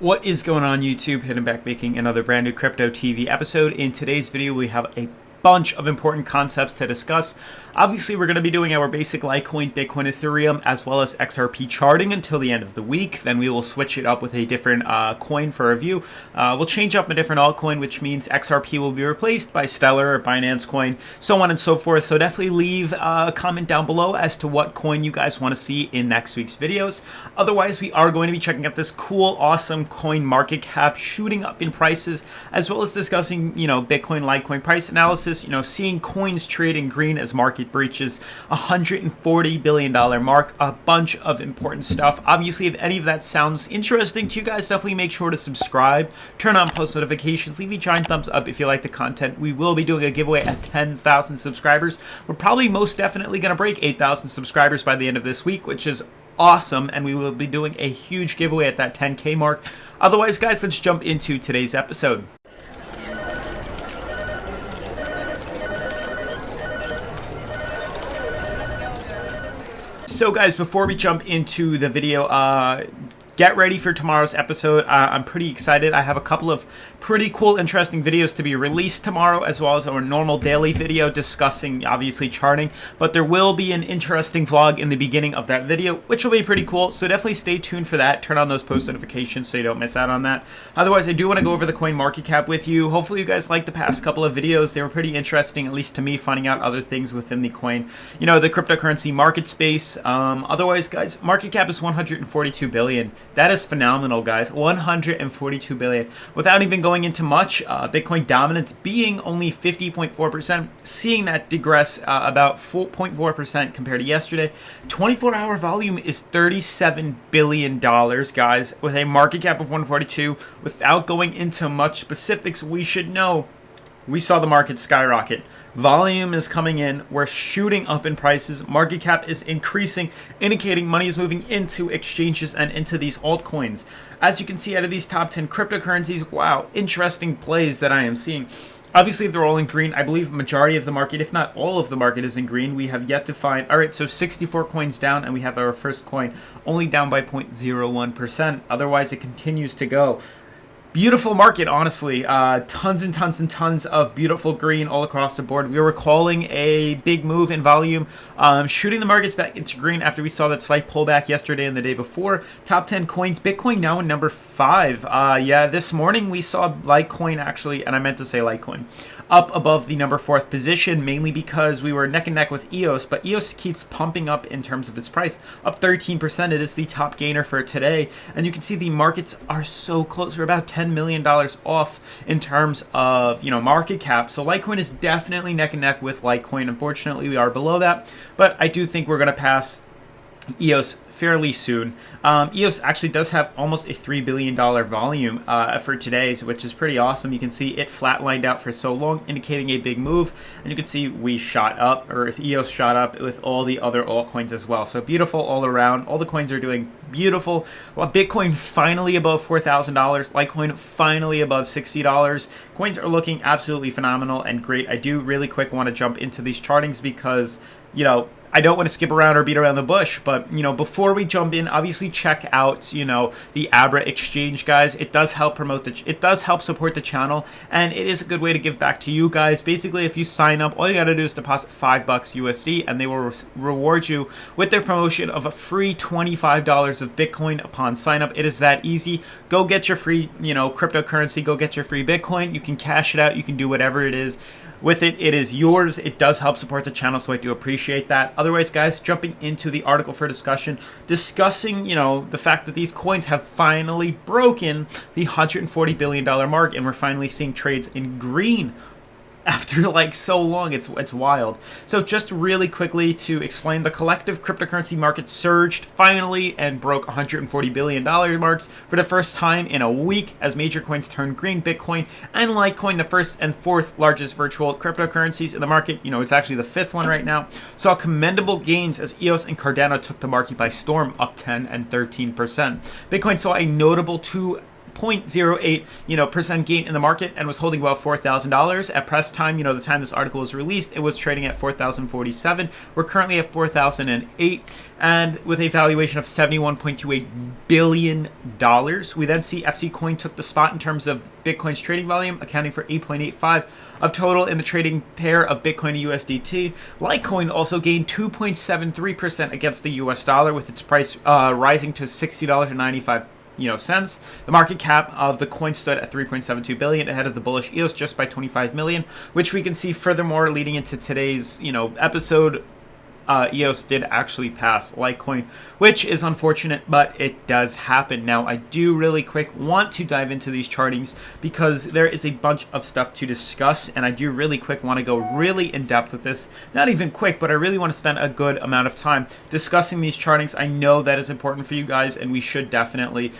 What is going on YouTube? Hidden back making another brand new Crypto TV episode. In today's video, we have a bunch of important concepts to discuss. Obviously, we're going to be doing our basic Litecoin, Bitcoin, Ethereum, as well as XRP charting until the end of the week. Then we will switch it up with a different coin for review. We'll change up a different altcoin, which means XRP will be replaced by Stellar or Binance Coin, so on and so forth. So definitely leave a comment down below as to what coin you guys want to see in next week's videos. Otherwise, we are going to be checking out this cool, awesome coin market cap shooting up in prices, as well as discussing, Bitcoin, Litecoin price analysis, seeing coins trade in green as market breaches $140 billion mark, a bunch of important stuff. Obviously, if any of that sounds interesting to you guys, definitely make sure to subscribe, turn on post notifications, leave a giant thumbs up if you like the content. We will be doing a giveaway at 10,000 subscribers. We're probably most definitely going to break 8,000 subscribers by the end of this week, which is awesome, and we will be doing a huge giveaway at that 10K mark. Otherwise, guys, let's jump into today's episode. So guys, before we jump into the video, get ready for tomorrow's episode. I'm pretty excited. I have a couple of pretty cool, interesting videos to be released tomorrow, as well as our normal daily video discussing, obviously, charting. But there will be an interesting vlog in the beginning of that video, which will be pretty cool. So definitely stay tuned for that. Turn on those post notifications so you don't miss out on that. Otherwise, I do want to go over the coin market cap with you. Hopefully, you guys liked the past couple of videos. They were pretty interesting, at least to me, finding out other things within the coin, the cryptocurrency market space. Otherwise, guys, market cap is 142 billion. That is phenomenal, guys. 142 billion. Without even going into much, Bitcoin dominance being only 50.4%, seeing that digress about 4.4% compared to yesterday. 24-hour volume is $37 billion, guys, with a market cap of 142. Without going into much specifics, we should know we saw the market skyrocket. Volume is coming in. We're shooting up in prices. Market cap is increasing, indicating money is moving into exchanges and into these altcoins. As you can see out of these top 10 cryptocurrencies, wow, interesting plays that I am seeing. Obviously, they're all in green. I believe majority of the market, if not all of the market, is in green. We have yet to find... All right, so 64 coins down, and we have our first coin only down by 0.01%. Otherwise, it continues to go. Beautiful market, honestly. Tons and tons and tons of beautiful green all across the board. We were calling a big move in volume, shooting the markets back into green after we saw that slight pullback yesterday and the day before. Top 10 coins, Bitcoin now in number 5. Yeah, this morning we saw Litecoin actually, and I meant to say Litecoin, up above the number 4th position, mainly because we were neck and neck with EOS, but EOS keeps pumping up in terms of its price, up 13%. It is the top gainer for today, and you can see the markets are so close. We're about $10 million off in terms of, market cap. So Litecoin is definitely neck and neck with Litecoin. Unfortunately, we are below that, but I do think we're going to pass EOS fairly soon. EOS actually does have almost a $3 billion volume for today, which is pretty awesome. You can see it flatlined out for so long, indicating a big move. And you can see we shot up, or EOS shot up with all the other altcoins as well. So beautiful all around. All the coins are doing beautiful. Well, Bitcoin finally above $4,000. Litecoin finally above $60. Coins are looking absolutely phenomenal and great. I do really quick want to jump into these chartings because, I don't want to skip around or beat around the bush, but, before we jump in, obviously check out, the ABRA exchange, guys. It does help it does help support the channel, and it is a good way to give back to you guys. Basically, if you sign up, all you got to do is deposit $5 USD, and they will reward you with their promotion of a free $25 of Bitcoin upon sign up. It is that easy. Go get your free, cryptocurrency. Go get your free Bitcoin. You can cash it out. You can do whatever it is with it. It is yours. It does help support the channel, so I do appreciate that. Otherwise, guys, jumping into the article for discussion, discussing, the fact that these coins have finally broken the $140 billion mark, and we're finally seeing trades in green after so long. It's wild. So just really quickly to explain, the collective cryptocurrency market surged finally and broke $140 billion marks for the first time in a week as major coins turned green. Bitcoin and Litecoin, the first and fourth largest virtual cryptocurrencies in the market, it's actually the 5th one right now, saw commendable gains as EOS and Cardano took the market by storm, up 10 and 13%. Bitcoin saw a notable 2 0.08 percent gain in the market and was holding about $4,000 at press time. The time this article was released, it was trading at 4,047. We're currently at 4,008, and with a valuation of $71.28 billion. We then see FC Coin took the spot in terms of Bitcoin's trading volume, accounting for 8.85 of total in the trading pair of Bitcoin and USDT. Litecoin also gained 2.73% against the US dollar, with its price rising to $60.95 cents. The market cap of the coin stood at 3.72 billion, ahead of the bullish EOS just by 25 million, which we can see furthermore leading into today's episode. EOS did actually pass Litecoin, which is unfortunate, but it does happen. Now, I do really quick want to dive into these chartings because there is a bunch of stuff to discuss, and I do really quick want to go really in depth with this. Not even quick, but I really want to spend a good amount of time discussing these chartings. I know that is important for you guys, and we should definitely,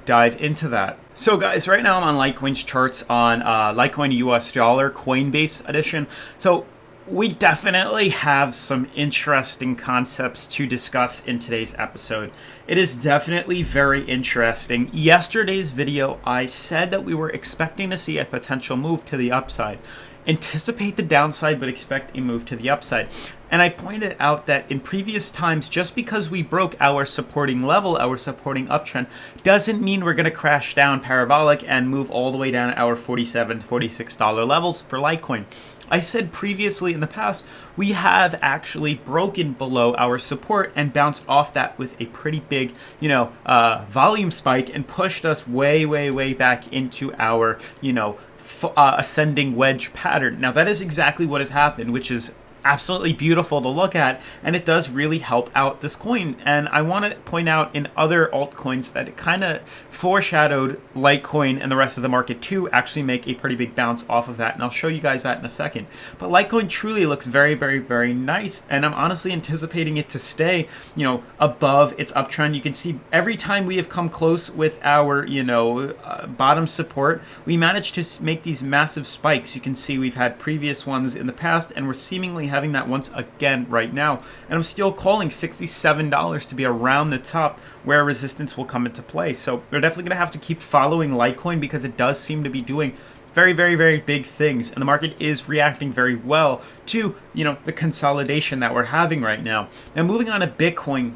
dive into that. So guys, right now I'm on Litecoin's charts on Litecoin US dollar Coinbase edition. So we definitely have some interesting concepts to discuss in today's episode. It is definitely very interesting. Yesterday's video, I said that we were expecting to see a potential move to the upside. Anticipate the downside, but expect a move to the upside. And I pointed out that in previous times, just because we broke our supporting level, our supporting uptrend, doesn't mean we're going to crash down parabolic and move all the way down at our $47, $46 levels for Litecoin. I said previously in the past, we have actually broken below our support and bounced off that with a pretty big, volume spike and pushed us way, way, way back into our, ascending wedge pattern. Now, that is exactly what has happened, which is absolutely beautiful to look at, and it does really help out this coin. And I want to point out in other altcoins that it kind of foreshadowed Litecoin and the rest of the market to actually make a pretty big bounce off of that, and I'll show you guys that in a second. But Litecoin truly looks very, very, very nice, and I'm honestly anticipating it to stay, above its uptrend. You can see every time we have come close with our, bottom support, we managed to make these massive spikes. You can see we've had previous ones in the past, and we're seemingly having that once again right now, and I'm still calling $67 to be around the top where resistance will come into play. So we're definitely going to have to keep following Litecoin because it does seem to be doing very, very, very big things, and the market is reacting very well to the consolidation that we're having right now. Now, moving on to Bitcoin.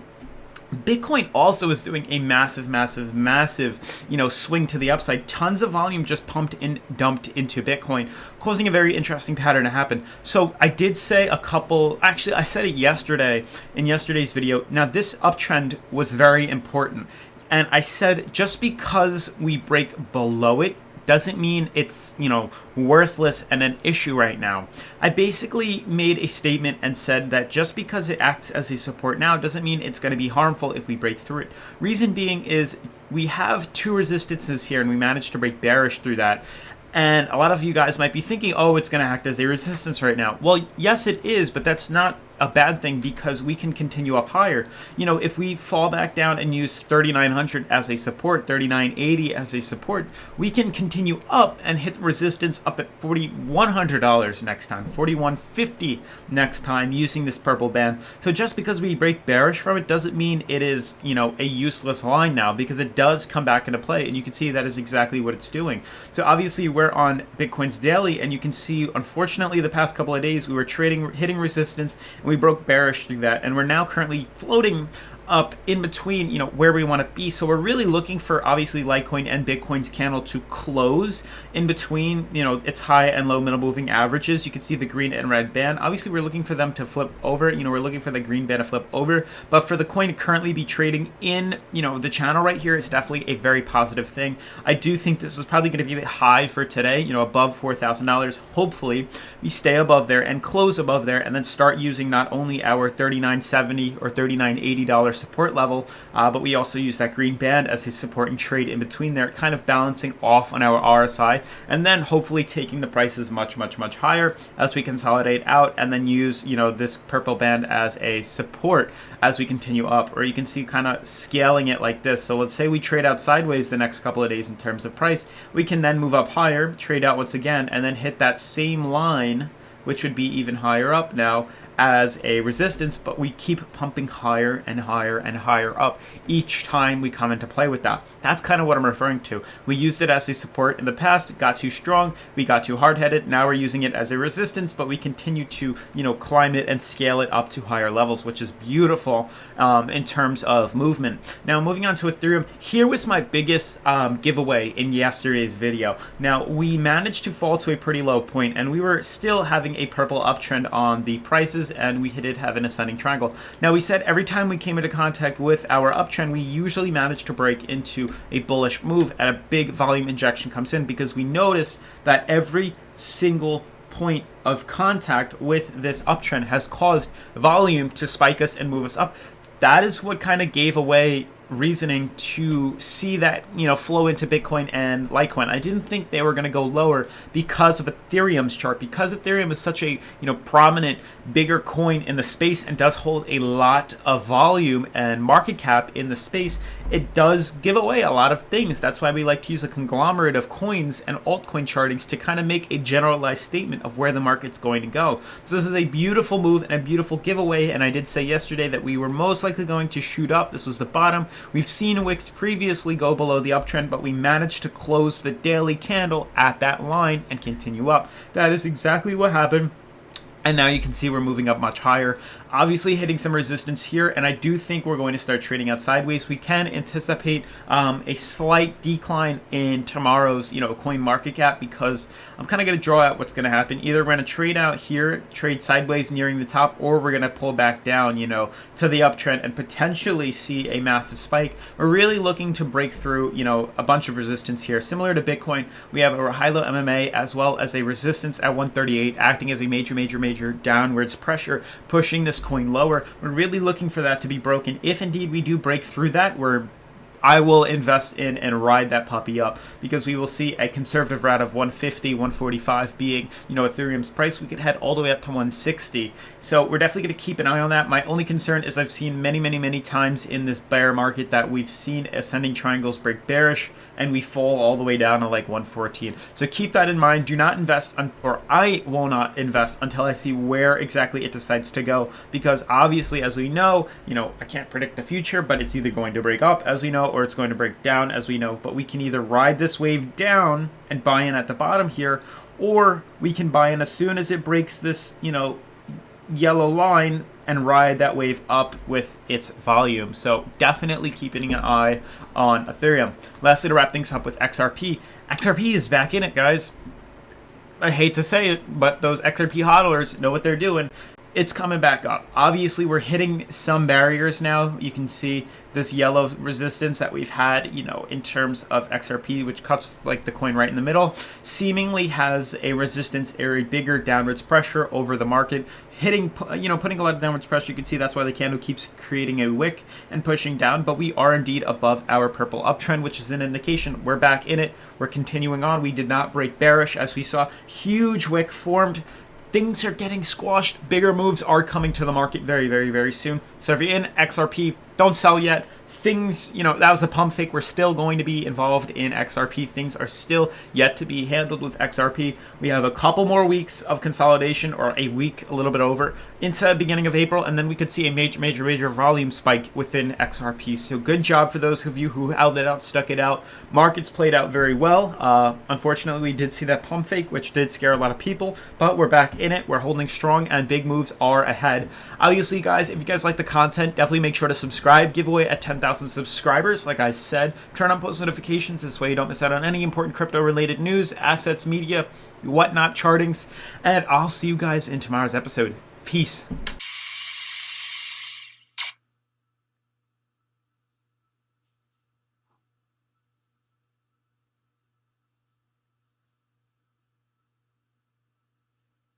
Bitcoin also is doing a massive, massive, massive, swing to the upside. Tons of volume just pumped and dumped into Bitcoin, causing a very interesting pattern to happen. So I did say actually I said it yesterday in yesterday's video. Now, this uptrend was very important. And I said just because we break below it doesn't mean it's, worthless and an issue right now. I basically made a statement and said that just because it acts as a support now doesn't mean it's going to be harmful if we break through it. Reason being is we have two resistances here, and we managed to break bearish through that. And a lot of you guys might be thinking, oh, it's going to act as a resistance right now. Well, yes, it is, but that's not a bad thing because we can continue up higher. If we fall back down and use 3,900 as a support, 3,980 as a support, we can continue up and hit resistance up at $4,100 next time, $4,150 next time using this purple band. So just because we break bearish from it doesn't mean it is, a useless line now, because it does come back into play, and you can see that is exactly what it's doing. So obviously we're on Bitcoin's daily, and you can see, unfortunately, the past couple of days we were hitting resistance, and we broke bearish through that, and we're now currently floating up in between, where we want to be. So we're really looking for, obviously, Litecoin and Bitcoin's candle to close in between, its high and low middle moving averages. You can see the green and red band. Obviously, we're looking for them to flip over. We're looking for the green band to flip over. But for the coin to currently be trading in, the channel right here is definitely a very positive thing. I do think this is probably going to be the high for today, above $4,000. Hopefully, we stay above there and close above there, and then start using not only our $3,970 or $3,980 support level, but we also use that green band as a support and trade in between there, kind of balancing off on our RSI, and then hopefully taking the prices much, much, much higher as we consolidate out, and then use this purple band as a support as we continue up. Or you can see kind of scaling it like this. So let's say we trade out sideways the next couple of days in terms of price, we can then move up higher, trade out once again, and then hit that same line which would be even higher up now as a resistance, but we keep pumping higher and higher and higher up each time we come into play with that. That's kind of what I'm referring to. We used it as a support in the past, it got too strong, we got too hard-headed, now we're using it as a resistance, but we continue to, climb it and scale it up to higher levels, which is beautiful in terms of movement. Now, moving on to Ethereum, here was my biggest giveaway in yesterday's video. Now, we managed to fall to a pretty low point, and we were still having a purple uptrend on the prices, and we did have an ascending triangle. Now, we said every time we came into contact with our uptrend, we usually managed to break into a bullish move and a big volume injection comes in, because we notice that every single point of contact with this uptrend has caused volume to spike us and move us up. That is what kind of gave away reasoning to see that, flow into Bitcoin and Litecoin. I didn't think they were going to go lower because of Ethereum's chart, because Ethereum is such a, prominent, bigger coin in the space and does hold a lot of volume and market cap in the space. It does give away a lot of things. That's why we like to use a conglomerate of coins and altcoin chartings to kind of make a generalized statement of where the market's going to go. So this is a beautiful move and a beautiful giveaway, and I did say yesterday that we were most likely going to shoot up. This was the bottom. We've seen wicks previously go below the uptrend, but we managed to close the daily candle at that line and continue up. That is exactly what happened. And now you can see we're moving up much higher, obviously hitting some resistance here, and I do think we're going to start trading out sideways. We can anticipate a slight decline in tomorrow's, coin market cap, because I'm kind of going to draw out what's going to happen. Either we're going to trade out here, trade sideways nearing the top, or we're going to pull back down, to the uptrend and potentially see a massive spike. We're really looking to break through, a bunch of resistance here. Similar to Bitcoin, we have a high-low MMA as well as a resistance at 138, acting as a major downwards pressure, pushing this coin lower. We're really looking for that to be broken. If indeed we do break through that, I will invest in and ride that puppy up, because we will see a conservative route of 150, 145 being, Ethereum's price. We could head all the way up to 160. So we're definitely going to keep an eye on that. My only concern is I've seen many times in this bear market that we've seen ascending triangles break bearish and we fall all the way down to like 114. So keep that in mind. Do not invest, or I will not invest until I see where exactly it decides to go, because obviously, as we know, I can't predict the future, but it's either going to break up, as we know, or it's going to break down, as we know. But we can either ride this wave down and buy in at the bottom here, or we can buy in as soon as it breaks this, yellow line and ride that wave up with its volume. So definitely keeping an eye on Ethereum. Lastly, to wrap things up with XRP. XRP is back in it, guys. I hate to say it, but those XRP hodlers know what they're doing. It's coming back up. Obviously, we're hitting some barriers now. You can see this yellow resistance that we've had, in terms of XRP, which cuts like the coin right in the middle, seemingly has a resistance area, bigger downwards pressure over the market, hitting, putting a lot of downwards pressure. You can see that's why the candle keeps creating a wick and pushing down, but we are indeed above our purple uptrend, which is an indication we're back in it. We're continuing on. We did not break bearish, as we saw. Huge wick formed. Things are getting squashed. Bigger moves are coming to the market very soon. So if you're in XRP, don't sell yet. Things, that was a pump fake. We're still going to be involved in XRP. Things are still yet to be handled with XRP. We have a couple more weeks of consolidation, or a week, a little bit over, into the beginning of April, and then we could see a major volume spike within XRP. So good job for those of you who held it out, stuck it out. Markets played out very well. Unfortunately, we did see that pump fake, which did scare a lot of people, but we're back in it. We're holding strong, and big moves are ahead. Obviously, guys, if you guys like the content, definitely make sure to subscribe. Giveaway at 10,000 subscribers. Like I said, turn on post notifications. This way you don't miss out on any important crypto-related news, assets, media, whatnot, chartings. And I'll see you guys in tomorrow's episode. Peace.